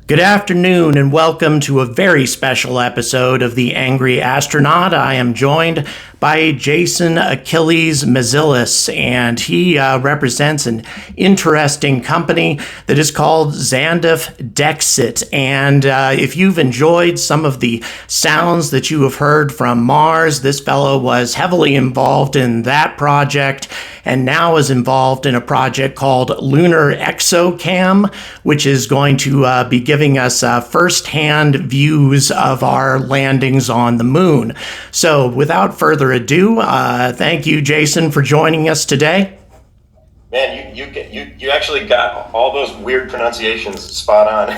Good afternoon and welcome to a very special episode of The Angry Astronaut. I am joined by Jason Achilles Mezlis, and he represents an interesting company that is called Xanduff Dexit. And if you've enjoyed some of the sounds that you have heard from Mars, this fellow was heavily involved in that project and now is involved in a project called Lunar Exocam, which is going to be giving us first-hand views of our landings on the moon. So without further ado, thank you, Jason, for joining us today. Man, you actually got all those weird pronunciations spot on.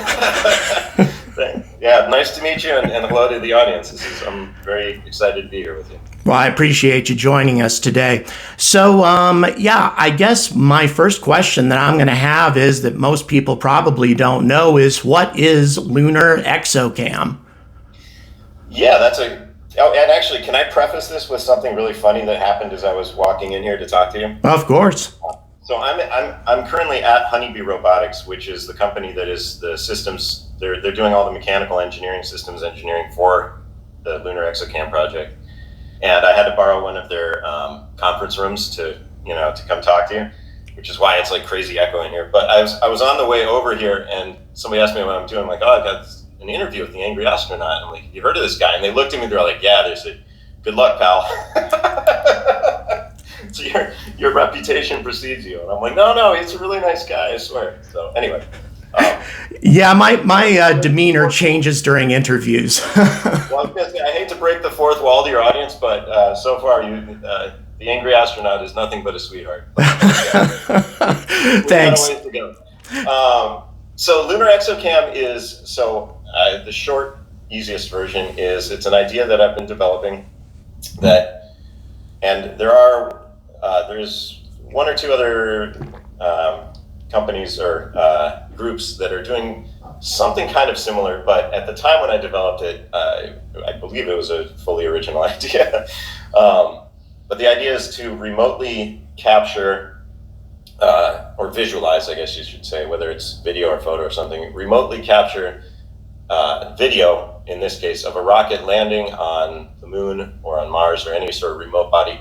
Yeah, nice to meet you, and hello to the audience. I'm very excited to be here with you. Well, I appreciate you joining us today. So, I guess my first question that I'm going to have is that most people probably don't know is, what is Lunar Exocam? Yeah, and actually, can I preface this with something really funny that happened as I was walking in here to talk to you? Of course. So I'm currently at Honeybee Robotics, which is the company that is the systems. They're doing all the mechanical engineering, systems engineering for the Lunar Exocam project. And I had to borrow one of their conference rooms to come talk to you, which is why it's like crazy echo in here. But I was on the way over here, and somebody asked me what I'm doing. I'm like, oh, I got an interview with the Angry Astronaut. I'm like, you heard of this guy? And they looked at me. They're like, yeah. They said, good luck, pal. So your reputation precedes you. And I'm like, no, he's a really nice guy, I swear. So anyway. Yeah, my demeanor changes during interviews. Well, I hate to break the fourth wall to your audience, but so far the Angry Astronaut is nothing but a sweetheart. Thanks. We've got a ways to go. So Lunar Exocam is, the short, easiest version is, it's an idea that I've been developing and there's one or two other companies or groups that are doing something kind of similar, but at the time when I developed it, I believe it was a fully original idea. But the idea is to remotely capture or visualize, I guess you should say, whether it's video or photo or something, remotely capture video, in this case, of a rocket landing on the moon or on Mars or any sort of remote body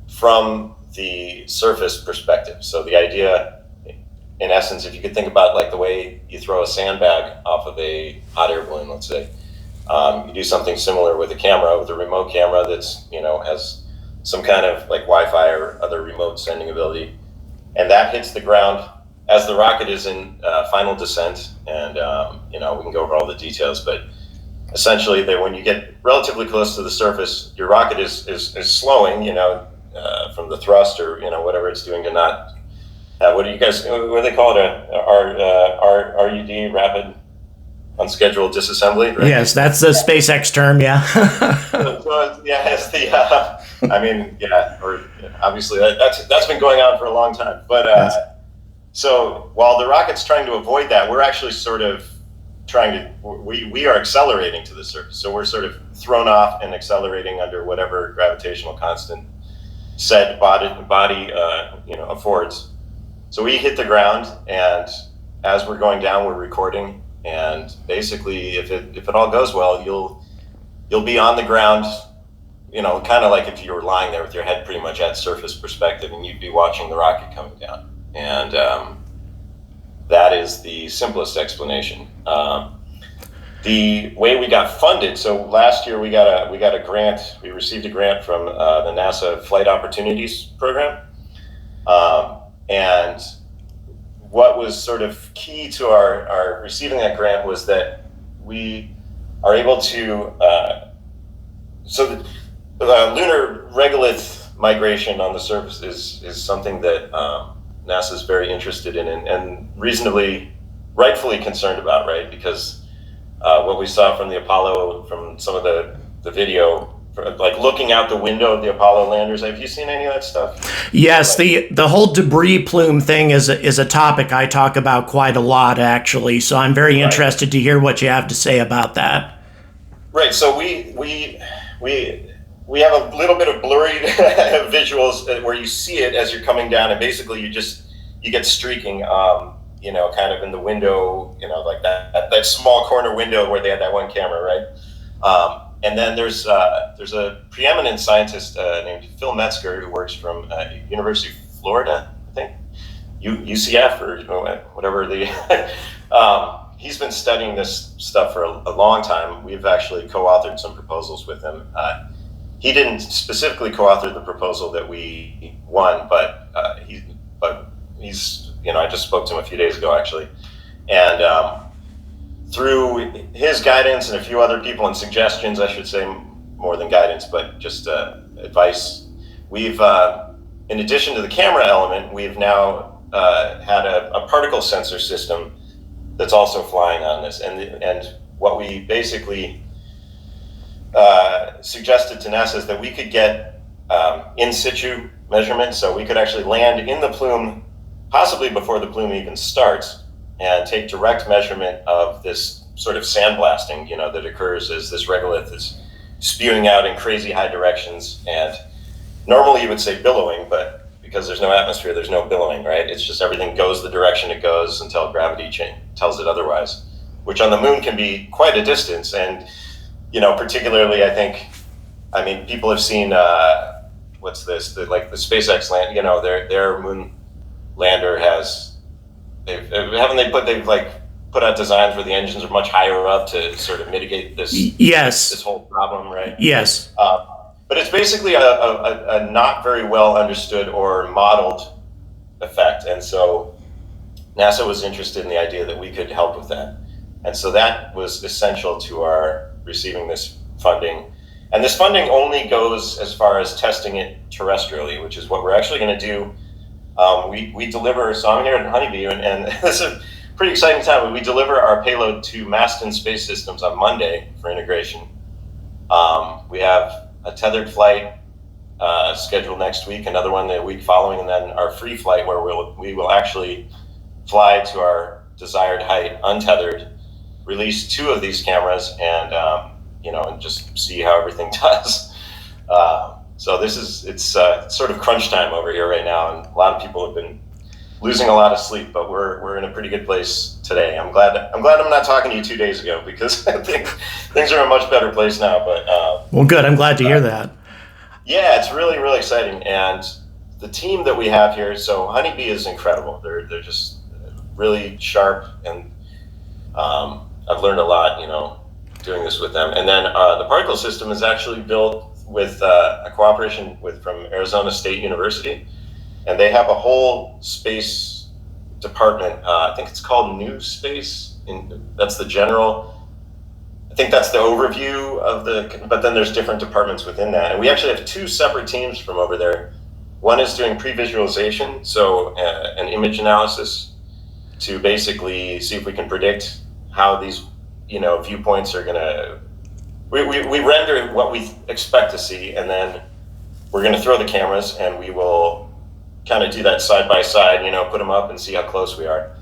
from the surface perspective. So the idea, in essence, if you could think about like the way you throw a sandbag off of a hot air balloon, let's say, you do something similar with a remote camera that's, has some kind of like Wi-Fi or other remote sending ability, and that hits the ground as the rocket is in final descent. And we can go over all the details, but essentially, when you get relatively close to the surface, your rocket is slowing, from the thrust or whatever it's doing to not. What do they call it? RUD, rapid unscheduled disassembly, right? Yes, that's the SpaceX term, yeah. It's obviously that's been going on for a long time. But Yes. So while the rocket's trying to avoid that, we're actually sort of we are accelerating to the surface. So we're sort of thrown off and accelerating under whatever gravitational constant said body affords. So we hit the ground, and as we're going down, we're recording. And basically, if it all goes well, you'll be on the ground, kind of like if you were lying there with your head pretty much at surface perspective, and you'd be watching the rocket coming down. And that is the simplest explanation. The way we got funded. So last year we got a grant. We received a grant from the NASA Flight Opportunities Program. And what was sort of key to our receiving that grant was that we are able to, the lunar regolith migration on the surface is something that NASA is very interested in and rightfully concerned about, right? Because what we saw from the Apollo, from some of the video, like looking out the window of the Apollo landers. Have you seen any of that stuff? Yes, the whole debris plume thing is a topic I talk about quite a lot, actually. So I'm very interested to hear what you have to say about that. Right. So we have a little bit of blurry visuals where you see it as you're coming down, and basically you get streaking. kind of in the window, like that small corner window where they had that one camera, right? And then there's a preeminent scientist named Phil Metzger who works from University of Florida, I think, UCF or whatever the. He's been studying this stuff for a long time. We've actually co-authored some proposals with him. He didn't specifically co-author the proposal that we won, but he's I just spoke to him a few days ago actually, and through his guidance and a few other people and suggestions, I should say, more than guidance, but just advice, we've in addition to the camera element, we've now had a particle sensor system that's also flying on this, and what we basically suggested to NASA is that we could get in situ measurements, so we could actually land in the plume, possibly before the plume even starts, and take direct measurement of this sort of sandblasting, that occurs as this regolith is spewing out in crazy high directions. And normally you would say billowing, but because there's no atmosphere, there's no billowing, right? It's just everything goes the direction it goes until gravity tells it otherwise, which on the moon can be quite a distance. And, particularly, I mean, people have seen, what's this, the SpaceX land, their moon lander has, they've put out designs where the engines are much higher up to sort of mitigate this, this whole problem, right? Yes. But it's basically a not very well understood or modeled effect. And so NASA was interested in the idea that we could help with that. And so that was essential to our receiving this funding. And this funding only goes as far as testing it terrestrially, which is what we're actually going to do. We deliver, so I'm here at Honeybee, and this is a pretty exciting time. We deliver our payload to Masten Space Systems on Monday for integration. We have a tethered flight scheduled next week, another one the week following, and then our free flight where we will actually fly to our desired height untethered, release 2 of these cameras, and and just see how everything does. So it's sort of crunch time over here right now, and a lot of people have been losing a lot of sleep, but we're in a pretty good place today. I'm glad I'm not talking to you 2 days ago, because I think things are in a much better place now. But well, good. I'm glad to hear that. Yeah, it's really, really exciting, and the team that we have here. So Honeybee is incredible. They're just really sharp, and I've learned a lot, doing this with them. And then the particle system is actually built with a cooperation from Arizona State University. And they have a whole space department. I think it's called New Space. That's the general. I think that's the overview of but then there's different departments within that. And we actually have 2 separate teams from over there. One is doing pre-visualization, so an image analysis to basically see if we can predict how these, viewpoints are gonna. We render what we expect to see, and then we're gonna throw the cameras, and we will kind of do that side by side, put them up and see how close we are,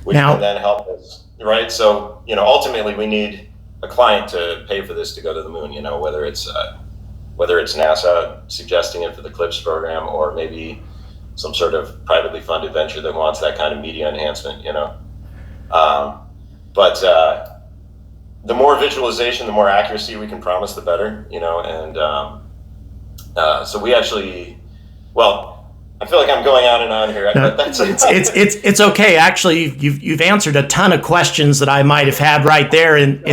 which can then help us, right? So, ultimately we need a client to pay for this to go to the moon, whether it's NASA suggesting it for the CLIPS program, or maybe some sort of privately funded venture that wants that kind of media enhancement, But the more visualization, the more accuracy we can promise, the better, and so we actually, I feel like I'm going on and on here. No, it's okay. Actually, you've answered a ton of questions that I might have had right there in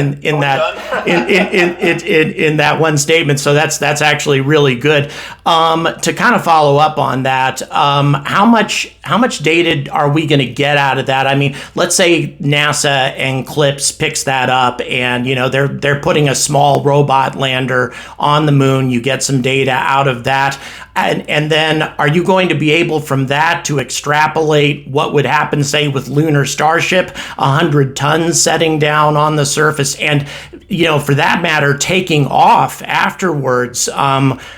that one statement. So that's actually really good. To kind of follow up on that, how much data are we going to get out of that? I mean, let's say NASA and CLIPS picks that up, and they're putting a small robot lander on the moon. You get some data out of that. And then are you going to be able from that to extrapolate what would happen, say, with Lunar Starship, 100 tons setting down on the surface, and, for that matter, taking off afterwards,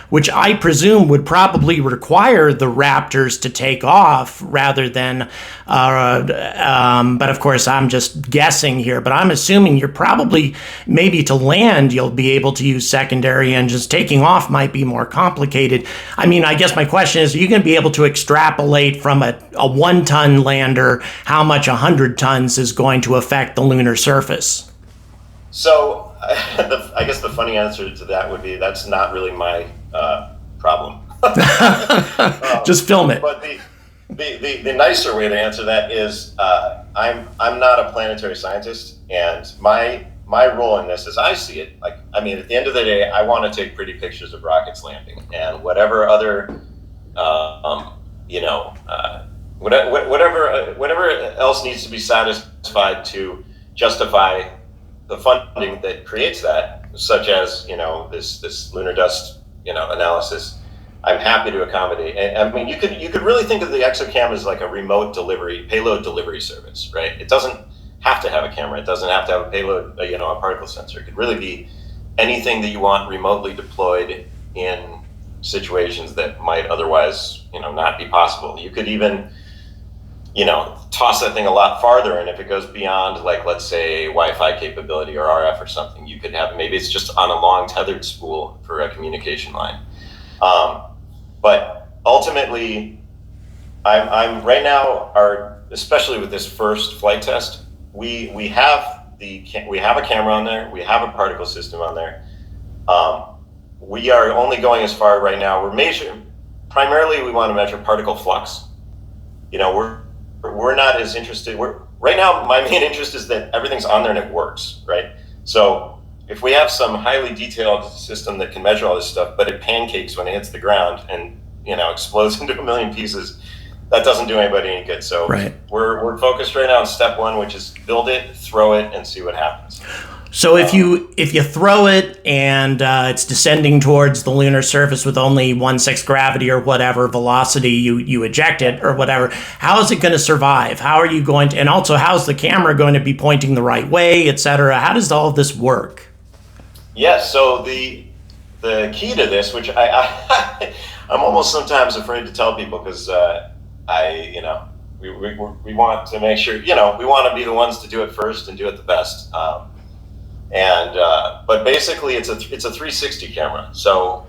which I presume would probably require the Raptors to take off off rather than, but of course I'm just guessing here, but I'm assuming you're probably, maybe to land, you'll be able to use secondary engines. Taking off might be more complicated. I mean, I guess my question is, are you going to be able to extrapolate from a 1-ton lander how much 100 tons is going to affect the lunar surface? So I guess the funny answer to that would be that's not really my problem. Just film it. But the nicer way to answer that is I'm not a planetary scientist, and my role in this, as I see it, like, I mean, at the end of the day, I want to take pretty pictures of rockets landing, and whatever other whatever else needs to be satisfied to justify the funding that creates that, such as this lunar dust analysis, I'm happy to accommodate. And I mean, you could really think of the Exocam as like a remote payload delivery service, right? It doesn't have to have a camera. It doesn't have to have a payload, a particle sensor. It could really be anything that you want remotely deployed in situations that might otherwise, not be possible. You could even, toss that thing a lot farther, and if it goes beyond, like, let's say Wi-Fi capability or RF or something, you could have, maybe it's just on a long tethered spool for a communication line. But ultimately, I'm right now, especially with this first flight test, we have a camera on there, we have a particle system on there. We are only going as far right now. Primarily we want to measure particle flux. We're not as interested. Right now, my main interest is that everything's on there and it works, right? So if we have some highly detailed system that can measure all this stuff, but it pancakes when it hits the ground and explodes into a million pieces, that doesn't do anybody any good. So right. We're focused right now on step one, which is build it, throw it, and see what happens. So if you throw it and it's descending towards the lunar surface with only 1/6 gravity or whatever velocity you eject it or whatever, how is it going to survive? How are you going to, and also how's the camera going to be pointing the right way, etc.? How does all of this work? Yes. So the key to this, which I'm almost sometimes afraid to tell people, because we want to make sure, we want to be the ones to do it first and do it the best. But basically it's a 360 camera. So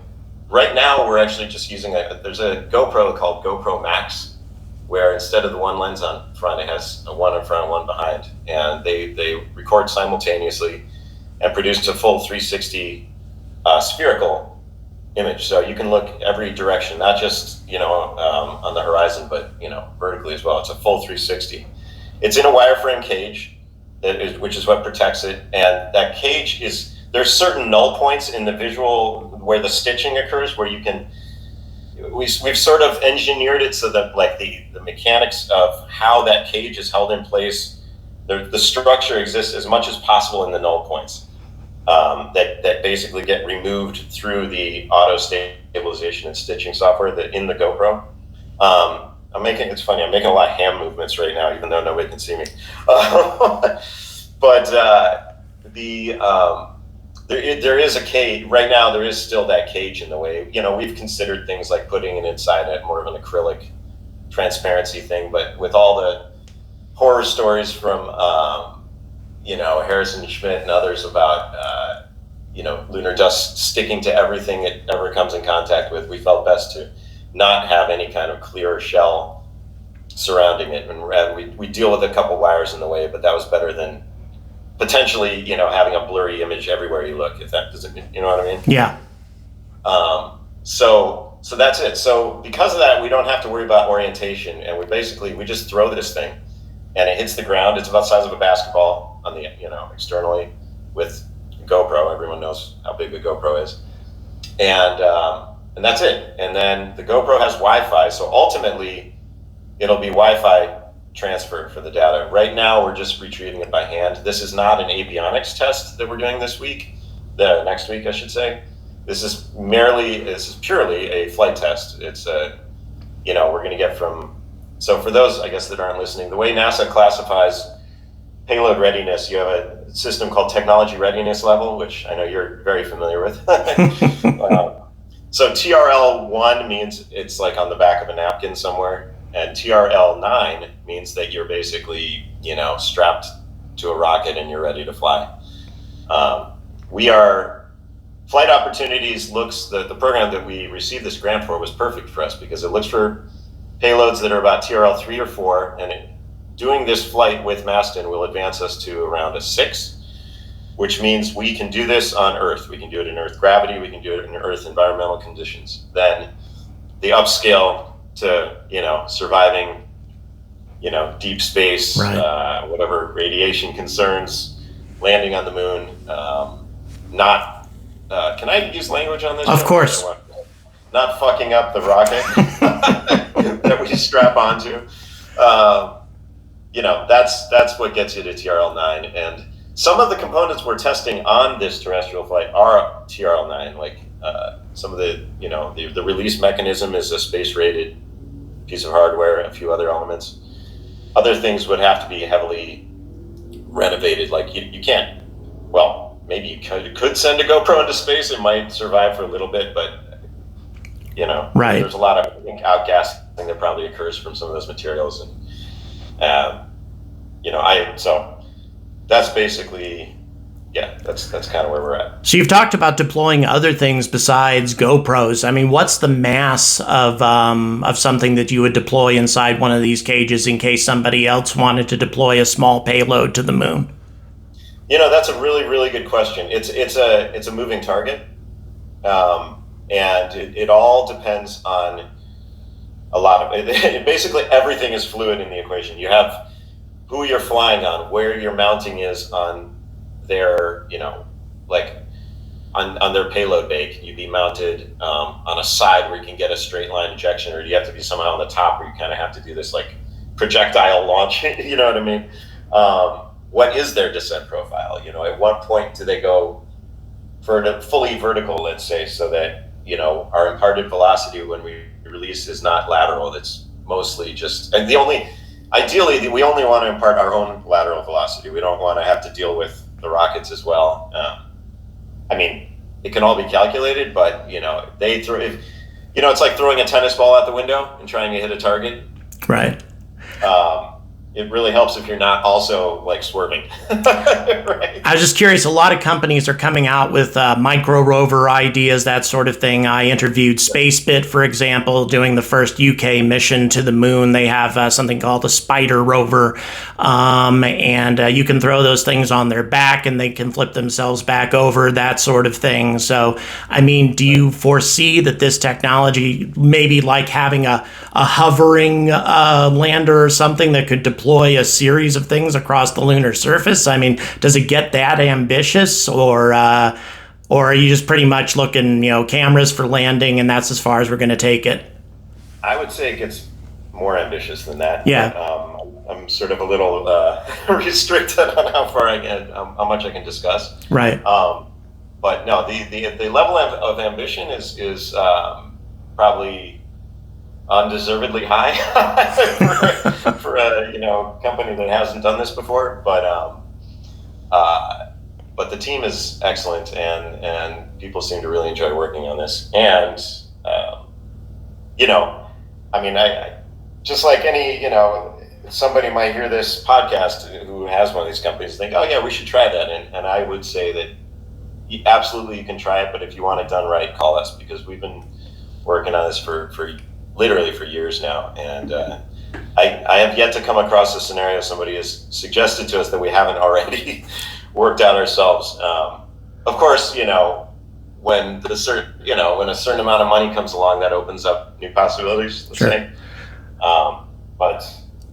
right now we're actually just using there's a GoPro called GoPro Max, where instead of the one lens on front, it has a one in front and one behind, and they record simultaneously and produce a full 360 spherical image. So you can look every direction, not just on the horizon, but vertically as well. It's a full 360. It's in a wireframe cage, which is what protects it. And that cage there's certain null points in the visual where the stitching occurs, where we've sort of engineered it so that, like, the mechanics of how that cage is held in place, the structure exists as much as possible in the null points that basically get removed through the auto stabilization and stitching software in the GoPro. It's funny, I'm making a lot of hand movements right now, even though nobody can see me. But there is a cage right now. There is still that cage in the way. We've considered things like putting it inside more of an acrylic transparency thing, but with all the horror stories from Harrison Schmitt and others about lunar dust sticking to everything it ever comes in contact with, we felt best to not have any kind of clear shell surrounding it, and we deal with a couple wires in the way, but that was better than potentially having a blurry image everywhere you look, if that doesn't, you know what I mean? Yeah. So that's it. So because of that, we don't have to worry about orientation, and we just throw this thing and it hits the ground. It's about the size of a basketball on the externally with GoPro. Everyone knows how big the GoPro is, and that's it. And then the GoPro has Wi-Fi, so ultimately it'll be Wi-Fi transfer for the data. Right now we're just retrieving it by hand. This is not an avionics test that we're doing next week, I should say. This is purely a flight test. It's we're going to get so for those, I guess, that aren't listening, the way NASA classifies payload readiness, you have a system called technology readiness level, which I know you're very familiar with. So TRL 1 means it's like on the back of a napkin somewhere. And TRL-9 means that you're basically, strapped to a rocket and you're ready to fly. Flight Opportunities the program that we received this grant for was perfect for us because it looks for payloads that are about TRL-3 or 4, and doing this flight with Maston will advance us to around a 6, which means we can do this on Earth. We can do it in Earth gravity, we can do it in Earth environmental conditions. Then the upscale to, surviving, deep space, right. whatever radiation concerns, landing on the moon, can I use language on this? Of course. Not fucking up the rocket that we strap onto. That's what gets you to TRL-9. And some of the components we're testing on this terrestrial flight are TRL-9. Like some of the release mechanism is a space-rated piece of hardware, a few other elements. Other things would have to be heavily renovated. Like you can't, maybe you could send a GoPro into space. It might survive for a little bit, but right. There's a lot of outgassing that probably occurs from some of those materials. And, so that's basically, that's kind of where we're at. So you've talked about deploying other things besides GoPros. I mean, what's the mass of something that you would deploy inside one of these cages in case somebody else wanted to deploy a small payload to the moon? That's a really, really good question. It's a moving target, and it all depends on a lot of it. Basically, everything is fluid in the equation. You have who you're flying on, where your mounting is on their, on their payload bay. Can you be mounted on a side where you can get a straight line ejection, or do you have to be somehow on the top where you kind of have to do this like projectile launch? You know what I mean? What is their descent profile? At what point do they go fully vertical, let's say, so that, our imparted velocity when we release is not lateral. It's mostly just, and ideally, we only want to impart our own lateral velocity. We don't want to have to deal with the rockets as well. It can all be calculated, but, it's like throwing a tennis ball out the window and trying to hit a target. Right. It really helps if you're not also like swerving. Right. I was just curious, a lot of companies are coming out with micro rover ideas, that sort of thing. I interviewed Spacebit, for example, doing the first UK mission to the moon. They have something called a Spider rover, and you can throw those things on their back and they can flip themselves back over, that sort of thing. So, do you foresee that this technology, maybe like having a hovering lander or something that could deploy a series of things across the lunar surface? Does it get that ambitious, or are you just pretty much looking, cameras for landing, and that's as far as we're going to take it? I would say it gets more ambitious than that. Yeah. But, I'm sort of a little restricted on how much I can discuss. Right. But no, the level of ambition is probably undeservedly high for a company that hasn't done this before, but the team is excellent, and people seem to really enjoy working on this. And I just like any somebody might hear this podcast who has one of these companies think, oh yeah, we should try that, and I would say that absolutely you can try it, but if you want it done right, call us, because we've been working on this for literally for years now, and I have yet to come across a scenario somebody has suggested to us that we haven't already worked out ourselves. Of course, when a certain amount of money comes along, that opens up new possibilities. Let's say. But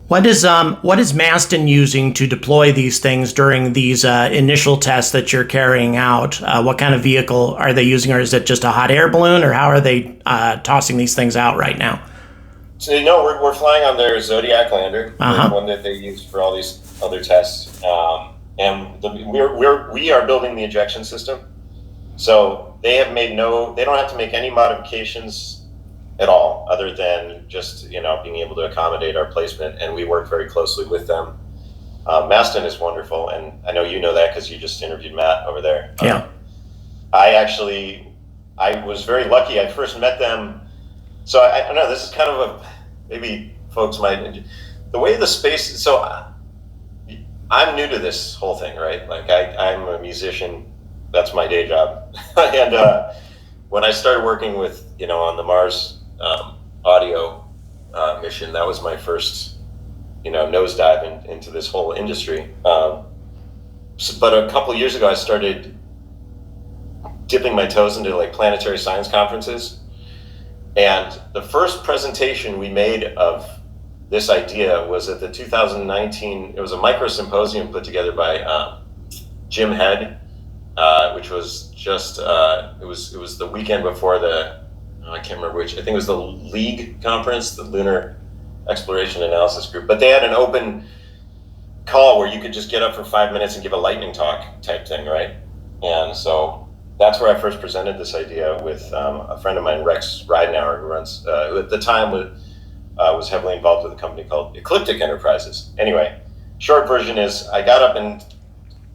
what is Maston using to deploy these things during these initial tests that you're carrying out? What kind of vehicle are they using, or is it just a hot air balloon, or how are they tossing these things out right now? So we're flying on their Zodiac lander, the one that they use for all these other tests, and we are building the ejection system. So they don't have to make any modifications at all, other than just being able to accommodate our placement, and we work very closely with them. Maston is wonderful, and I know you know that because you just interviewed Matt over there. Yeah. I was very lucky. I first met them. So I don't know. This is kind of a maybe folks might, the way the space, so I'm new to this whole thing, right? Like I'm a musician, that's my day job. And when I started working with, on the Mars audio mission, that was my first, nosedive into this whole industry. But a couple of years ago, I started dipping my toes into like planetary science conferences. And the first presentation we made of this idea was at the 2019, it was a micro symposium put together by Jim Head, which was just, it was the weekend before I can't remember which, I think it was the LEAG conference, the Lunar Exploration Analysis Group. But they had an open call where you could just get up for 5 minutes and give a lightning talk type thing, right? And so that's where I first presented this idea with a friend of mine, Rex Ridenauer, who at the time was heavily involved with a company called Ecliptic Enterprises. Anyway, short version is I got up, and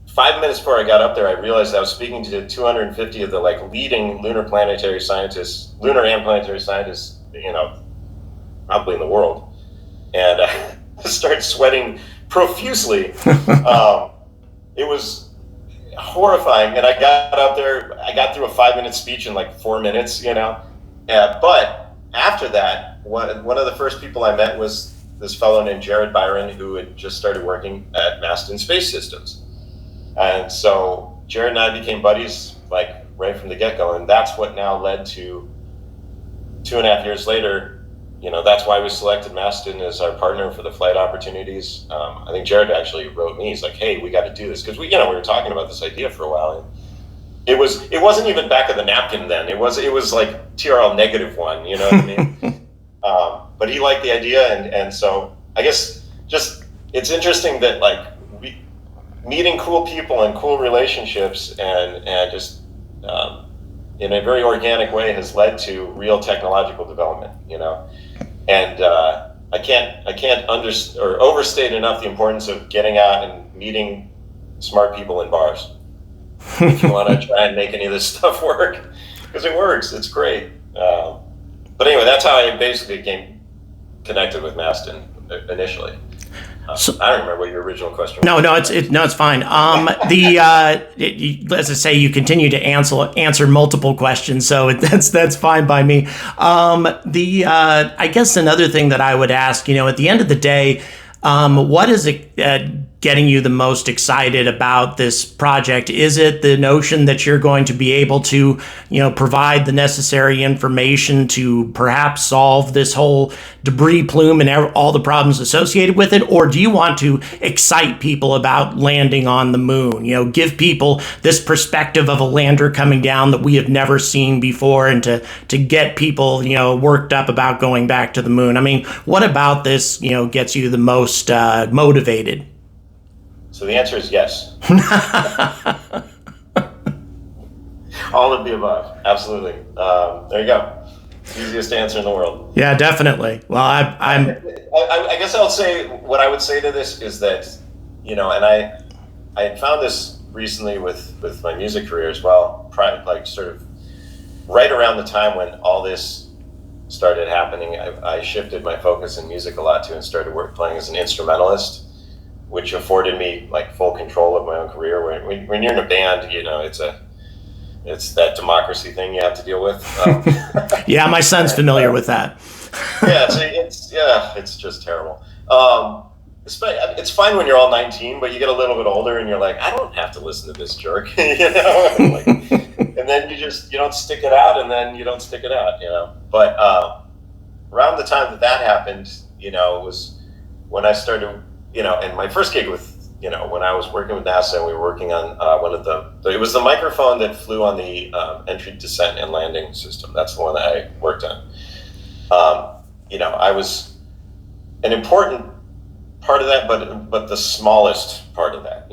5 minutes before I got up there, I realized I was speaking to 250 of the leading lunar and planetary scientists, probably in the world. And I started sweating profusely. It was horrifying. And I got up there, I got through a 5-minute speech in 4 minutes, but after that, one of the first people I met was this fellow named Jared Byron, who had just started working at Maston Space Systems. And so Jared and I became buddies right from the get-go. And that's what now led to 2.5 years later, that's why we selected Maston as our partner for the flight opportunities. I think Jared actually wrote me. He's like, "Hey, we got to do this," because we were talking about this idea for a while. And it wasn't even back of the napkin then. It was like TRL -1. You know what I mean? But he liked the idea, and so I guess just it's interesting that meeting cool people and cool relationships and just in a very organic way has led to real technological development. And I can't overstate enough the importance of getting out and meeting smart people in bars if you want to try and make any of this stuff work, because it works. It's great. But anyway, that's how I basically became connected with Maston initially. So, I don't remember what your original question was. It's fine. As I say, you continue to answer multiple questions, so that's fine by me. I guess another thing that I would ask, at the end of the day, what is it getting you the most excited about this project? Is it the notion that you're going to be able to, provide the necessary information to perhaps solve this whole debris plume and all the problems associated with it? Or do you want to excite people about landing on the moon? Give people this perspective of a lander coming down that we have never seen before, and to get people, worked up about going back to the moon? I mean, what about this, gets you the most motivated? So the answer is yes. All of the above. Absolutely. There you go. Easiest answer in the world. Yeah, definitely. Well, I guess I'll say what I would say to this is that, and I had found this recently with my music career as well, sort of right around the time when all this started happening. I shifted my focus in music a lot too, and started playing as an instrumentalist, which afforded me full control of my own career. When you're in a band, it's that democracy thing you have to deal with. Yeah, my son's familiar with that. It's just terrible. It's fine when you're all 19, but you get a little bit older and you're like, I don't have to listen to this jerk, and then you don't stick it out, and then you don't stick it out, But around the time that happened, it was when I started. And my first gig with, when I was working with NASA, and we were working on it was the microphone that flew on the entry, descent, and landing system. That's the one that I worked on. I was an important part of that, but the smallest part of that.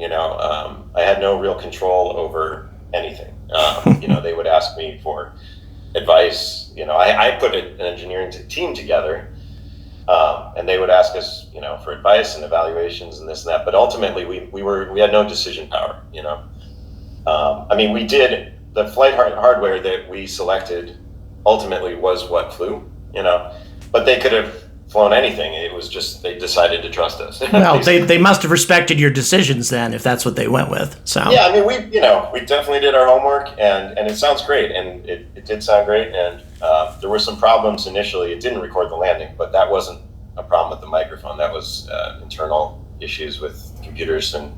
I had no real control over anything. They would ask me for advice. I put an engineering team together. And they would ask us, for advice and evaluations and this and that. But ultimately, we had no decision power. We did the flight hardware that we selected. Ultimately, was what flew. But they could have flown anything. It was just they decided to trust us. Well, they must have respected your decisions then, if that's what they went with. So yeah, I mean, we definitely did our homework, and it sounds great, and it did sound great, and there were some problems initially. It didn't record the landing, but that wasn't a problem with the microphone. That was internal issues with computers and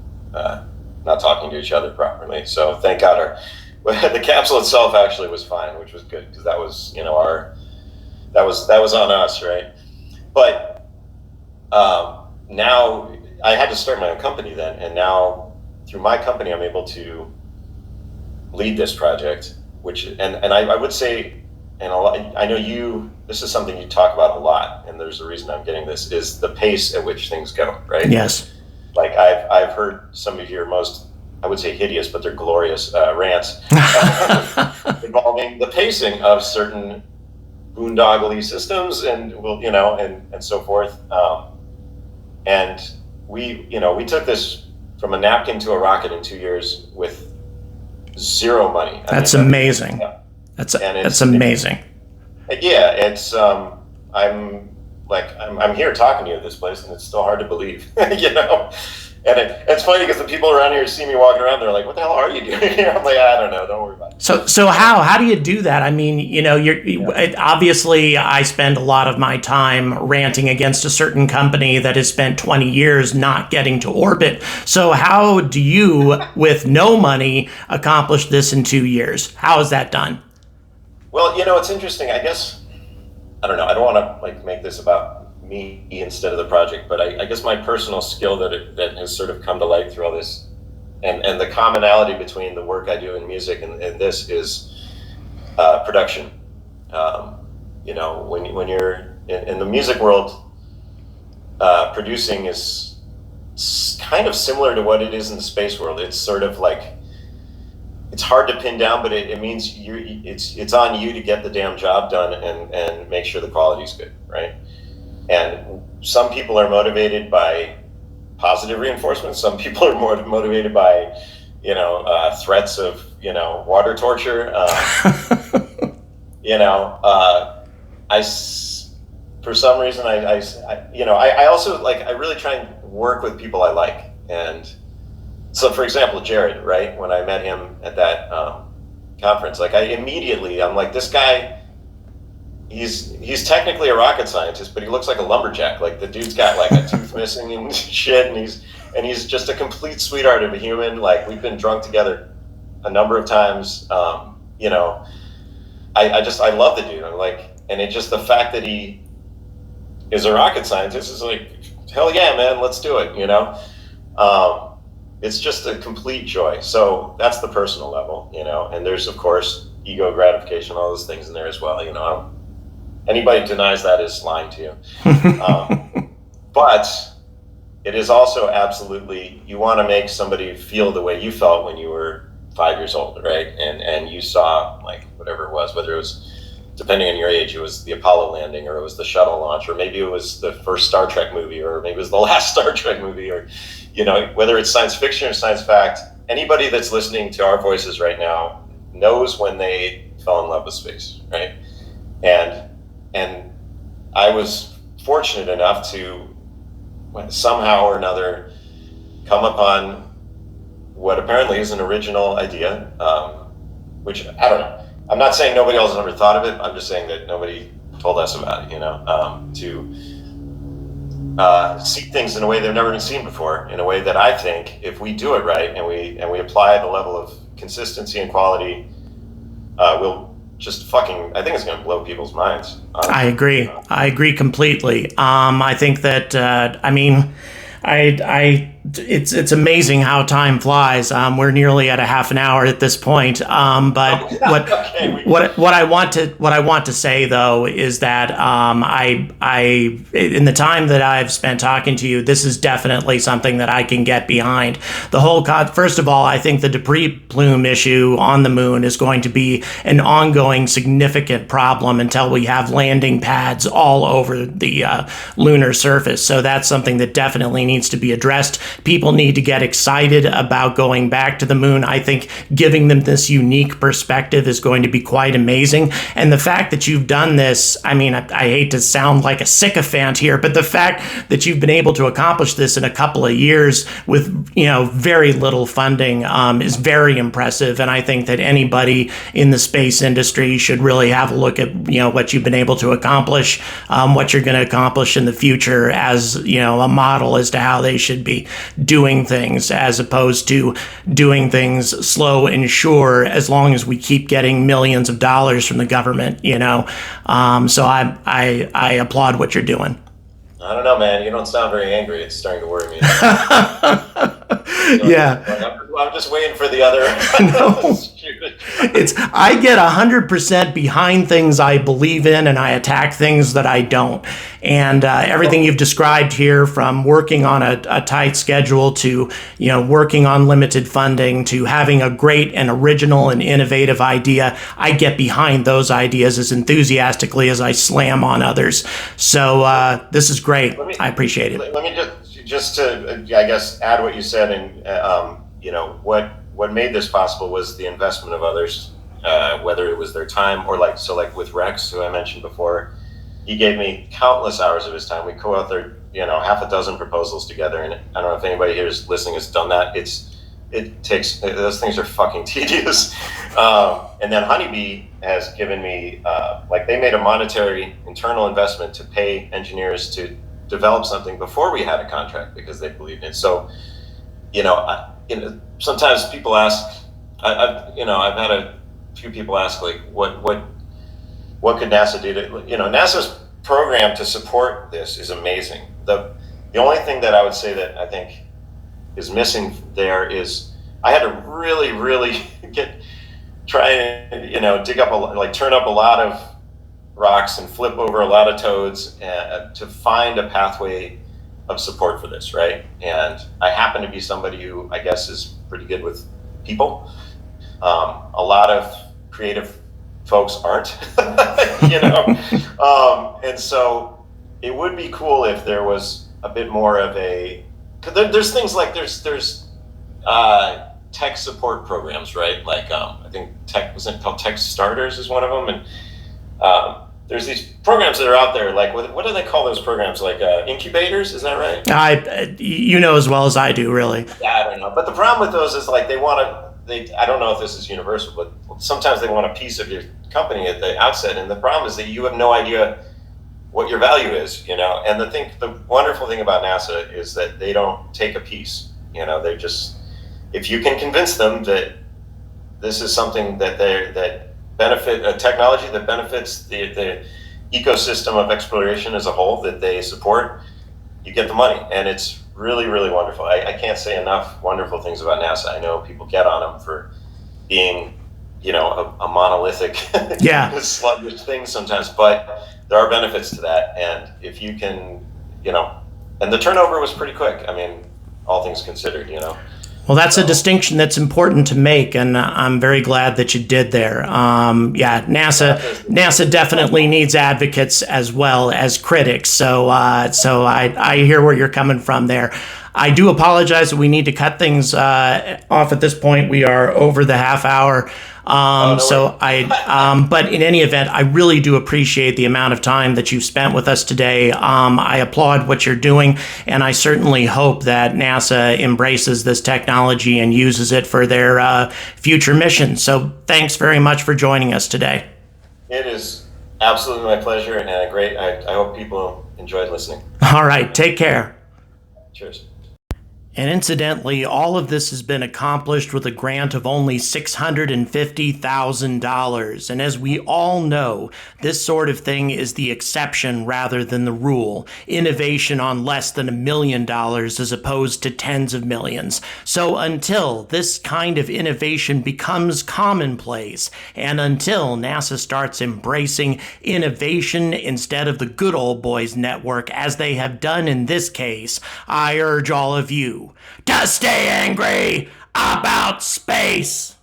not talking to each other properly. So thank God the capsule itself actually was fine, which was good, because that was that was on us, right? But now I had to start my own company then, and now through my company I'm able to lead this project, and I would say, and I know this is something you talk about a lot, and there's a reason I'm getting this, is the pace at which things go, right? Yes. Like I've heard some of your most, I would say hideous, but they're glorious rants involving the pacing of certain boondoggly systems, and and so forth. And we took this from a napkin to a rocket in 2 years with zero money. That's amazing. Yeah. That's amazing. Yeah, it's I'm here talking to you at this place, and it's still hard to believe, And it's funny because the people around here see me walking around, they're like, "What the hell are you doing here?" I'm like, "I don't know. Don't worry about it." So how do you do that? I mean, obviously I spend a lot of my time ranting against a certain company that has spent 20 years not getting to orbit. So how do you, with no money, accomplish this in 2 years? How is that done? Well, it's interesting. I guess, I don't know. I don't want to make this about me instead of the project, but I guess my personal skill that has sort of come to light through all this, and the commonality between the work I do in music and this is production. When you're in the music world, producing is kind of similar to what it is in the space world. It's sort of like, it's hard to pin down, but it means it's on you to get the damn job done and make sure the quality's good, right? And some people are motivated by positive reinforcement. Some people are more motivated by, threats of, water torture. For some reason, I also I really try and work with people I like. And so, for example, Jared, right? When I met him at that conference, I'm like, this guy, he's technically a rocket scientist, but he looks like a lumberjack. Like, the dude's got a tooth missing and shit, and he's just a complete sweetheart of a human. Like, we've been drunk together a number of times. I love the dude. I'm like, and it's just the fact that he is a rocket scientist is like, hell yeah, man, let's do it. It's just a complete joy. So that's the personal level, and there's of course ego gratification, all those things in there as well. Anybody denies that is lying to you. But it is also absolutely, you want to make somebody feel the way you felt when you were 5 years old, right? And you saw whatever it was, whether it was, depending on your age, it was the Apollo landing, or it was the shuttle launch, or maybe it was the first Star Trek movie, or maybe it was the last Star Trek movie, or whether it's science fiction or science fact. Anybody that's listening to our voices right now knows when they fell in love with space, right? And I was fortunate enough to somehow or another come upon what apparently is an original idea, which, I don't know. I'm not saying nobody else has ever thought of it. I'm just saying that nobody told us about it, to see things in a way they've never been seen before, in a way that I think if we do it right and we apply the level of consistency and quality, we'll just I think it's going to blow people's minds. I agree completely. I think that, it's amazing how time flies. We're nearly at a half an hour at this point. But what I want to say though is that I in the time that I've spent talking to you, this is definitely something that I can get behind. The whole first of all, I think the debris plume issue on the moon is going to be an ongoing significant problem until we have landing pads all over the lunar surface. So that's something that definitely needs to be addressed. people need to get excited about going back to the moon. I think giving them this unique perspective is going to be quite amazing. And the fact that you've done this, I mean, I hate to sound like a sycophant here, but the fact that you've been able to accomplish this in a couple of years with, very little funding is very impressive. And I think that anybody in the space industry should really have a look at, what you've been able to accomplish, what you're going to accomplish in the future as, a model as to how they should be doing things, as opposed to doing things slow and sure, as long as we keep getting millions of dollars from the government, So I applaud what you're doing. I don't know, man. You don't sound very angry. It's starting to worry me. Yeah. I'm just waiting for the other. No. I get 100% behind things I believe in, and I attack things that I don't. And everything you've described here, from working on a tight schedule to, working on limited funding to having a great and original and innovative idea, I get behind those ideas as enthusiastically as I slam on others. So this is great. I appreciate it. Let me just to, I guess, add what you said, and what made this possible was the investment of others, whether it was their time or like with Rex, who I mentioned before. He gave me countless hours of his time. We co-authored, half a dozen proposals together, and I don't know if anybody here is listening has done that. It takes, those things are fucking tedious. And then Honeybee has given me, they made a monetary internal investment to pay engineers to develop something before we had a contract because they believed in it. So, sometimes people ask, I've had a few people ask, like, what could NASA do to, NASA's program to support this is amazing. The only thing that I would say that I think is missing there is I had to really, really try and, dig up turn up a lot of rocks and flip over a lot of toads to find a pathway of support for this, right? And I happen to be somebody who I guess is pretty good with people. A lot of creative folks aren't, and so it would be cool if there was a bit more of a, cause there's things like there's tech support programs, right? Like I think wasn't it called Tech Starters is one of them, and there's these programs that are out there, like what do they call those programs? Like incubators, is that right? As well as I do, really. Yeah, I don't know. But the problem with those is I don't know if this is universal, but sometimes they want a piece of your company at the outset, and the problem is that you have no idea what your value is, And the wonderful thing about NASA is that they don't take a piece, They just, if you can convince them that this is something that benefit a technology that benefits the ecosystem of exploration as a whole that they support, you get the money, and it's really, really wonderful. I can't say enough wonderful things about NASA. I know people get on them for being, a monolithic, sluggish thing sometimes, but there are benefits to that, and if you can, and the turnover was pretty quick. I mean, all things considered, Well, that's a distinction that's important to make, and I'm very glad that you did there. NASA definitely needs advocates as well as critics. So I hear where you're coming from there. I do apologize that we need to cut things off at this point. We are over the half hour. But in any event, I really do appreciate the amount of time that you've spent with us today. I applaud what you're doing, and I certainly hope that NASA embraces this technology and uses it for their future missions. So thanks very much for joining us today. It is absolutely my pleasure, and great. I hope people enjoyed listening. All right, take care. Cheers. And incidentally, all of this has been accomplished with a grant of only $650,000. And as we all know, this sort of thing is the exception rather than the rule. Innovation on less than $1 million as opposed to tens of millions. So until this kind of innovation becomes commonplace, and until NASA starts embracing innovation instead of the good old boys network as they have done in this case, I urge all of you to stay angry about space.